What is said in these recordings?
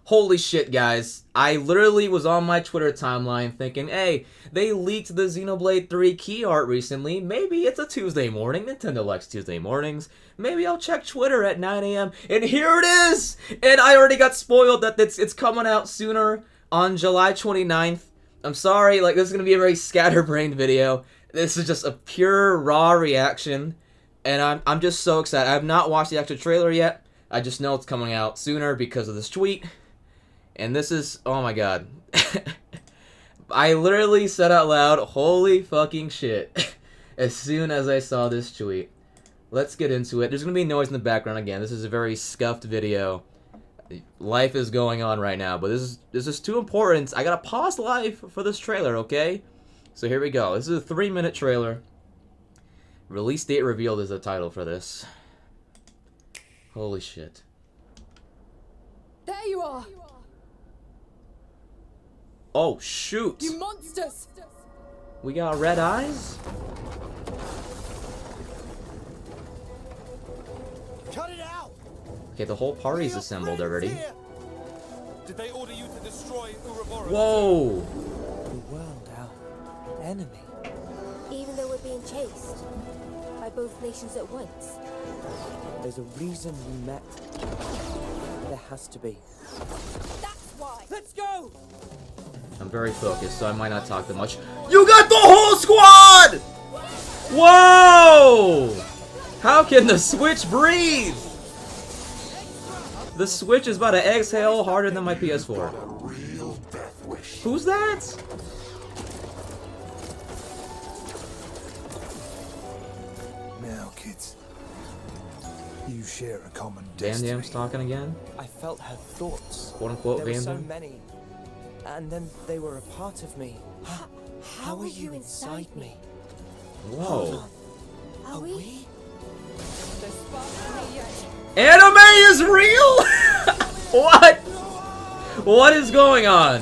Holy shit, guys. I literally was on my Twitter timeline thinking, hey, they leaked the Xenoblade 3 key art recently. Maybe it's a Tuesday morning. Nintendo likes Tuesday mornings. Maybe I'll check Twitter at 9 a.m. And here it is! And I already got spoiled that it's coming out sooner on July 29th. I'm sorry, like, this is going to be a very scatterbrained video. This is just a pure, raw reaction. And I'm just so excited. I have not watched the actual trailer yet. I just know it's coming out sooner because of this tweet. And this is, oh my god. I literally said out loud, holy fucking shit, as soon as I saw this tweet. Let's get into it. There's going to be noise in the background again. This is a very scuffed video. Life is going on right now, but this is too important. I gotta pause life for this trailer, okay? So here we go. This is a 3-minute trailer. Release date revealed is the title for this. Holy shit. There you are! Oh, shoot! You monsters! We got red eyes? Cut it out! Okay, the whole party's assembled already. Did they order you to destroy Ouroboros? Whoa! The world, our enemy. Even though we're being chased by both nations at once. There's a reason we met. There has to be. That's why! Let's go! I'm very focused, so I might not talk that much. You got the whole squad! Whoa! How can the Switch breathe? The Switch is about to exhale harder than my PS4. Who's that? Now, kids, you share a common Van destiny. Damme's talking again? I felt her thoughts. Quote unquote There were Van so Damme? many. And then they were a part of me. How are you inside me? Whoa. Are we? There's sparks in me yet. Anime is real? What? What is going on?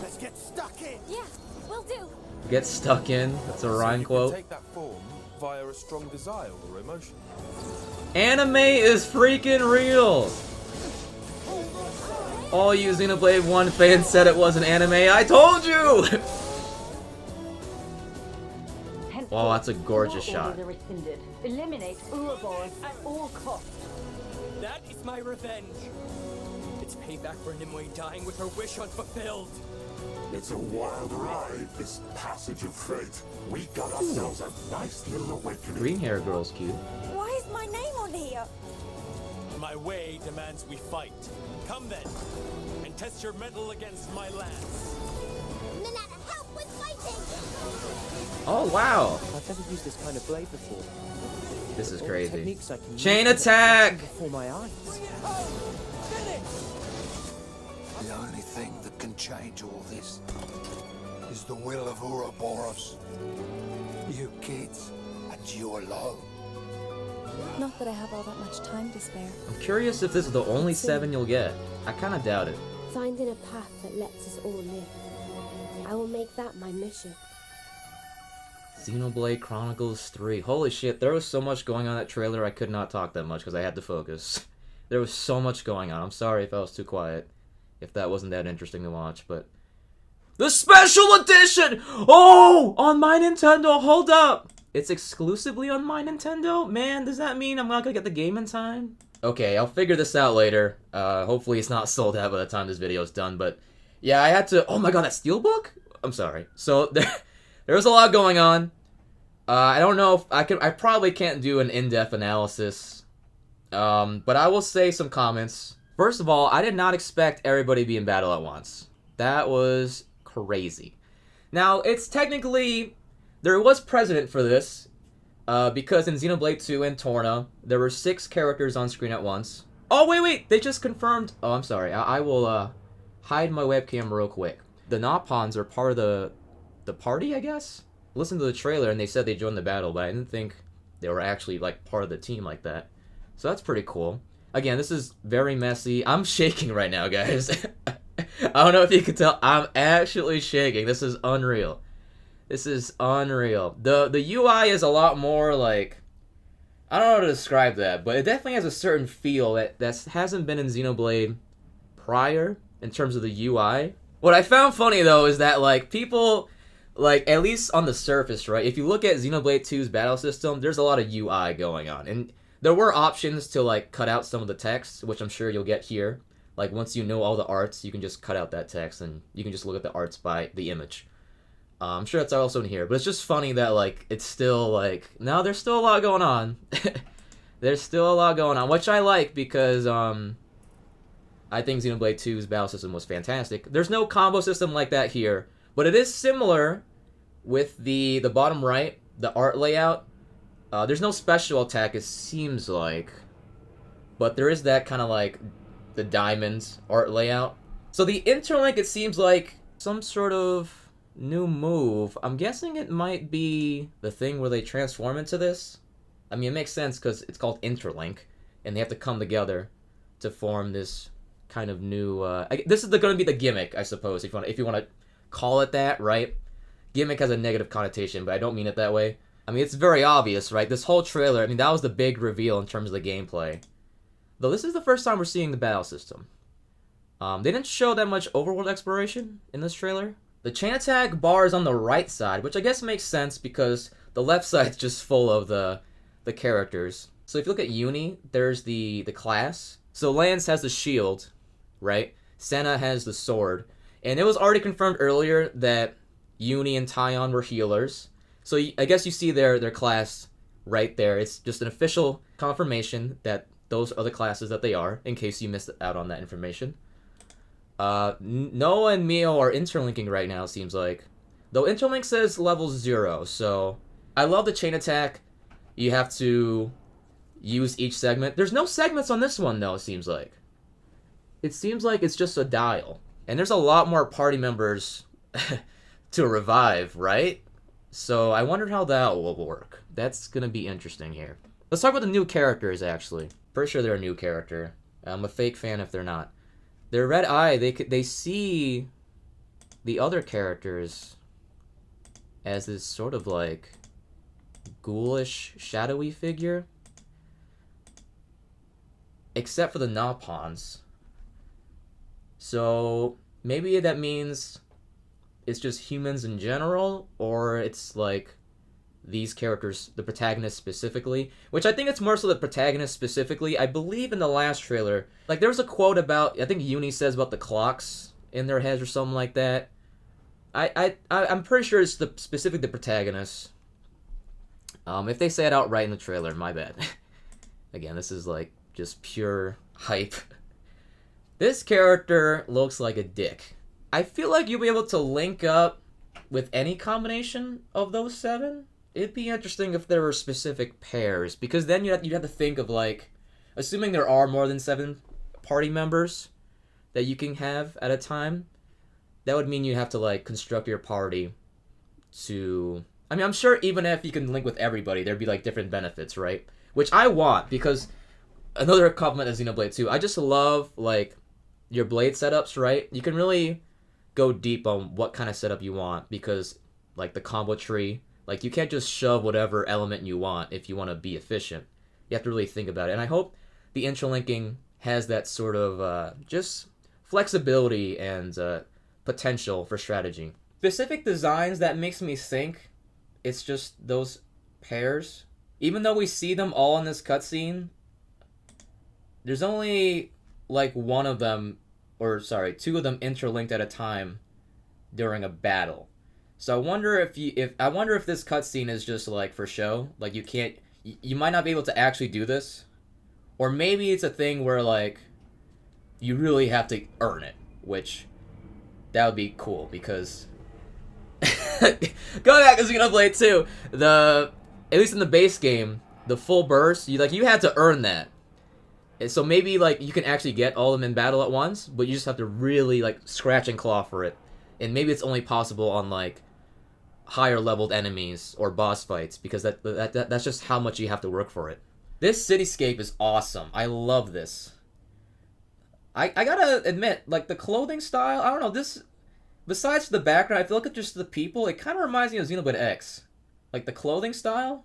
Let's get stuck in! Yeah, will do. Get stuck in. That's a Rhyme You can quote. take that form via a strong desire or emotion. Anime is freaking real. All you Xenoblade 1 fans said it was an anime. I told you! Wow, that's a gorgeous shot. Eliminate Ouroboros at all costs. That is my revenge. It's payback for Nimue dying with her wish unfulfilled. It's a wild ride, this passage of fate. We got ourselves a nice little awakening. Green hair girl's cute. Why is my name on here? My way demands we fight. Come then, and test your mettle against my lance. Minetta, help with fighting! Oh, wow. I've never used this kind of blade before. This is All the crazy. techniques I can Chain use attack! before my eyes. The only thing that can change all this is the will of Ouroboros. You kids, and you alone. Not that I have all that much time to spare. I'm curious if this is the only 7 you'll get. I kinda doubt it. Finding a path that lets us all live. I will make that my mission. Xenoblade Chronicles 3. Holy shit, there was so much going on in that trailer I could not talk that much because I had to focus. There was so much going on. I'm sorry if I was too quiet. If that wasn't that interesting to watch, but... The Special Edition! Oh! On my Nintendo, hold up! It's exclusively on my Nintendo? Man, does that mean I'm not gonna get the game in time? Okay, I'll figure this out later. Hopefully it's not sold out by the time this video is done, but... Yeah, I had to... Oh my god, that Steelbook? I'm sorry. So, there's a lot going on. I don't know if I can... I probably can't do an in-depth analysis. But I will say some comments. First of all, I did not expect everybody to be in battle at once. That was crazy. Now, it's technically... There was precedent for this, because in Xenoblade 2 and Torna, there were 6 characters on screen at once. Oh, wait, they just confirmed... Oh, I'm sorry. I will, hide my webcam real quick. The Nopons are part of the party, I guess? Listened to the trailer, and they said they joined the battle, but I didn't think they were actually, like, part of the team like that. So that's pretty cool. Again, this is very messy. I'm shaking right now, guys. I don't know if you can tell. I'm actually shaking. This is unreal. This is unreal. The UI is a lot more like... I don't know how to describe that, but it definitely has a certain feel that hasn't been in Xenoblade prior in terms of the UI. What I found funny though is that like people, like at least on the surface, right? If you look at Xenoblade 2's battle system, there's a lot of UI going on, and there were options to like cut out some of the text, which I'm sure you'll get here. Like once you know all the arts, you can just cut out that text and you can just look at the arts by the image. I'm sure that's also in here, but it's just funny that like it's still like no, there's still a lot going on. There's still a lot going on, which I like because I think Xenoblade 2's battle system was fantastic. There's no combo system like that here, but it is similar with the bottom right, the art layout. There's no special attack, it seems like, but there is that kind of like the diamonds art layout. So the interlink, it seems like some sort of new move. I'm guessing it might be the thing where they transform into this. I mean, it makes sense because it's called interlink, and they have to come together to form this kind of new. This is going to be the gimmick, I suppose, if you want to call it that, right? Gimmick has a negative connotation, but I don't mean it that way. I mean, it's very obvious, right? This whole trailer, I mean, that was the big reveal in terms of the gameplay. Though this is the first time we're seeing the battle system. They didn't show that much overworld exploration in this trailer. The chain attack bar is on the right side, which I guess makes sense because the left side's just full of the characters. So if you look at Uni, there's the class. So Lance has the shield, right? Senna has the sword. And it was already confirmed earlier that Uni and Tyon were healers. So I guess you see their class right there. It's just an official confirmation that those are the classes that they are, in case you missed out on that information. Noah and Mio are interlinking right now, seems like. Though interlink says level 0, so I love the chain attack. You have to use each segment. There's no segments on this one, though, it seems like. It seems like it's just a dial. And there's a lot more party members to revive, right? So I wonder how that will work. That's going to be interesting here. Let's talk about the new characters, actually. Pretty sure they're a new character. I'm a fake fan if they're not. Their red eye, they see the other characters as this sort of like ghoulish, shadowy figure. Except for the Napons. So maybe that means it's just humans in general, or it's like these characters, the protagonists specifically, which I think it's more so the protagonist specifically. I believe in the last trailer, like there was a quote about, I think Uni says about the clocks in their heads or something like that. I'm pretty sure it's specifically the protagonist. If they say it outright in the trailer, my bad. Again, this is like just pure hype. This character looks like a dick. I feel like you'll be able to link up with any combination of those 7. It'd be interesting if there were specific pairs, because then you'd have to think of like, assuming there are more than 7 party members that you can have at a time, that would mean you have to like construct your party to, I mean, I'm sure even if you can link with everybody, there'd be like different benefits, right? Which I want, because another compliment of Xenoblade 2, I just love like your blade setups, right? You can really go deep on what kind of setup you want, because like the combo tree, like you can't just shove whatever element you want if you want to be efficient. You have to really think about it. And I hope the interlinking has that sort of just flexibility and potential for strategy. Specific designs that makes me think it's just those pairs. Even though we see them all in this cutscene, there's only like one of them, or sorry, 2 of them interlinked at a time during a battle. So I wonder if this cutscene is just like for show, like you might not be able to actually do this, or maybe it's a thing where like you really have to earn it, which that would be cool, because going back to Xenoblade 2, at least in the base game, the full burst, you had to earn that. And so maybe like you can actually get all of them in battle at once, but you just have to really like scratch and claw for it. And maybe it's only possible on like higher leveled enemies or boss fights, because that's just how much you have to work for it. This cityscape is awesome. I love this. I gotta admit, like the clothing style, I don't know, this, besides the background, I feel like it's just the people, it kind of reminds me of Xenoblade X. Like the clothing style.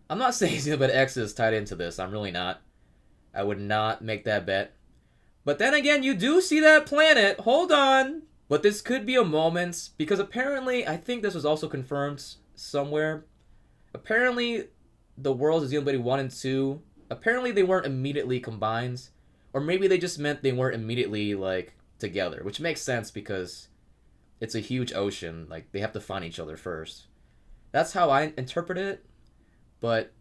I'm not saying Xenoblade X is tied into this, I'm really not. I would not make that bet. But then again, you do see that planet. Hold on. But this could be a moment, because apparently, I think this was also confirmed somewhere. Apparently, the worlds of Xenoblade 1 and 2, apparently they weren't immediately combined. Or maybe they just meant they weren't immediately, like, together. Which makes sense because it's a huge ocean. Like, they have to find each other first. That's how I interpret it. But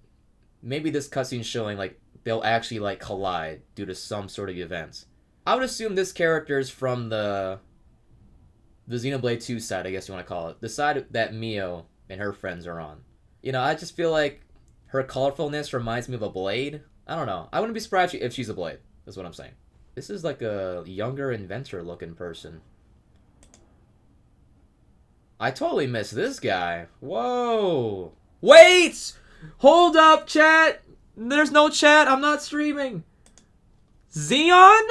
maybe this cutscene's showing, like, they'll actually, like, collide due to some sort of event. I would assume this character is from the Xenoblade 2 side, I guess you want to call it. The side that Mio and her friends are on. You know, I just feel like her colorfulness reminds me of a Blade. I don't know. I wouldn't be surprised if she's a Blade. That's what I'm saying. This is like a younger inventor-looking person. I totally missed this guy. Whoa. Wait! Hold up, chat! There's no chat. I'm not streaming. Xeon?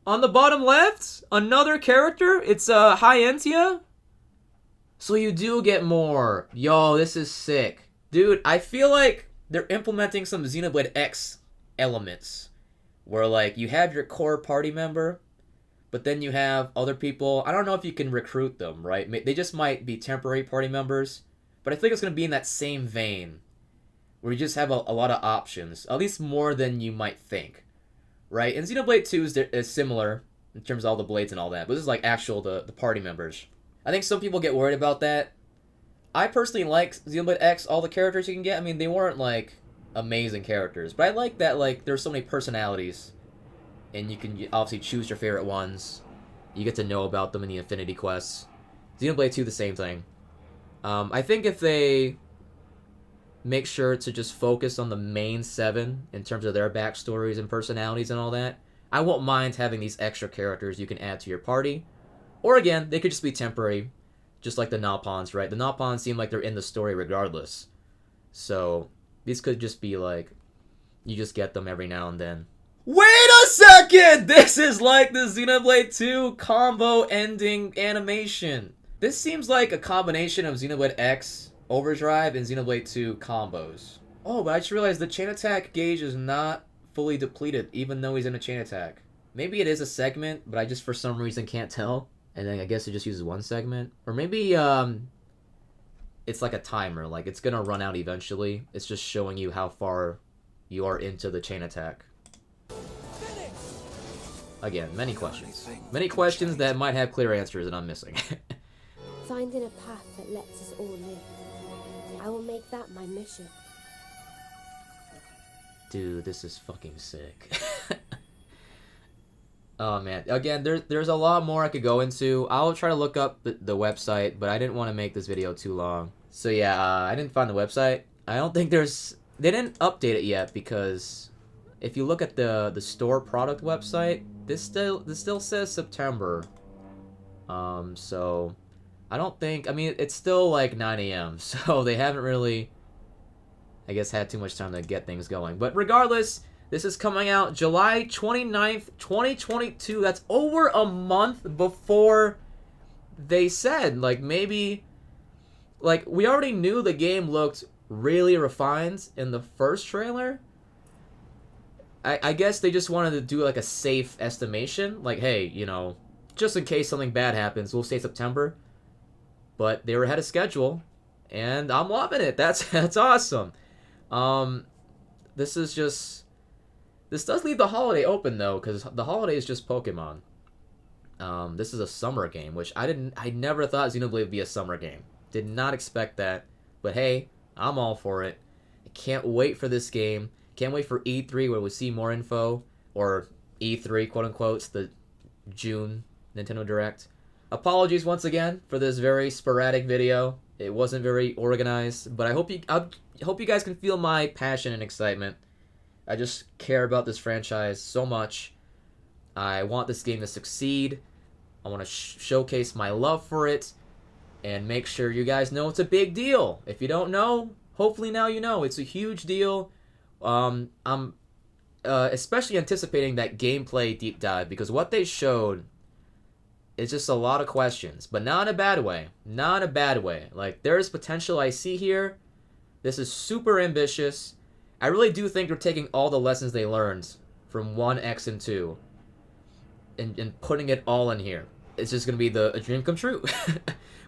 On the bottom left? Another character? It's Hyentia? So you do get more. Yo, this is sick. Dude, I feel like they're implementing some Xenoblade X elements. Where, like, you have your core party member, but then you have other people. I don't know if you can recruit them, right? They just might be temporary party members. But I think it's going to be in that same vein. Where you just have a lot of options. At least more than you might think. Right? And Xenoblade 2 is similar in terms of all the blades and all that. But this is like actual the party members. I think some people get worried about that. I personally like Xenoblade X, all the characters you can get. I mean, they weren't like amazing characters. But I like that like there's so many personalities. And you can obviously choose your favorite ones. You get to know about them in the Infinity Quests. Xenoblade 2, the same thing. I think if they make sure to just focus on the main 7 in terms of their backstories and personalities and all that, I won't mind having these extra characters you can add to your party. Or again, they could just be temporary, just like the Nalpons, right? The Nalpons seem like they're in the story regardless. So, these could just be like, you just get them every now and then. Wait a second! This is like the Xenoblade 2 combo ending animation. This seems like a combination of Xenoblade X, Overdrive, and Xenoblade 2 combos. Oh, but I just realized the chain attack gauge is not fully depleted, even though he's in a chain attack. Maybe it is a segment, but I just for some reason can't tell. And then I guess it just uses one segment. Or maybe, it's like a timer, like it's gonna run out eventually. It's just showing you how far you are into the chain attack. Again, many questions. Many questions that might have clear answers and I'm missing. Finding a path that lets us all live. I will make that my mission. Dude, this is fucking sick. Oh man, again, there's a lot more I could go into. I'll try to look up the website, but I didn't want to make this video too long. So yeah, I didn't find the website. I don't think they didn't update it yet, because if you look at the store product website, this still says September. So I don't think, I mean, it's still like 9 a.m. so they haven't really, I guess, had too much time to get things going. But regardless, this is coming out July 29th, 2022. That's over a month before they said. Like, maybe, like, we already knew the game looked really refined in the first trailer. I guess they just wanted to do, like, a safe estimation. Like, hey, you know, just in case something bad happens, we'll say September. But they were ahead of schedule, and I'm loving it. That's awesome. This does leave the holiday open, though, because the holiday is just Pokemon. This is a summer game, which I never thought Xenoblade would be a summer game. Did not expect that, but hey, I'm all for it. I can't wait for this game. Can't wait for E3 where we see more info, or E3, quote-unquote, it's the June Nintendo Direct. Apologies once again for this very sporadic video. It wasn't very organized, but I hope you guys can feel my passion and excitement. I just care about this franchise so much. I want this game to succeed. I want to showcase my love for it and make sure you guys know it's a big deal. If you don't know, hopefully now you know. It's a huge deal. I'm especially anticipating that gameplay deep dive, because what they showed is just a lot of questions, but not in a bad way. Not in a bad way. Like, there's potential I see here. This is super ambitious. I really do think they're taking all the lessons they learned from 1, X, and 2 and putting it all in here. It's just gonna be a dream come true.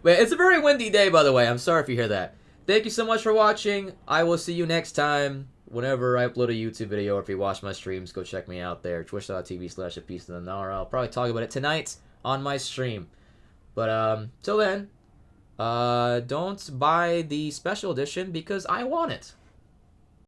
But it's a very windy day, by the way. I'm sorry if you hear that. Thank you so much for watching. I will see you next time. Whenever I upload a YouTube video, or if you watch my streams, go check me out there. Twitch.tv/apieceofthenara. I'll probably talk about it tonight on my stream. But till then, don't buy the special edition because I want it.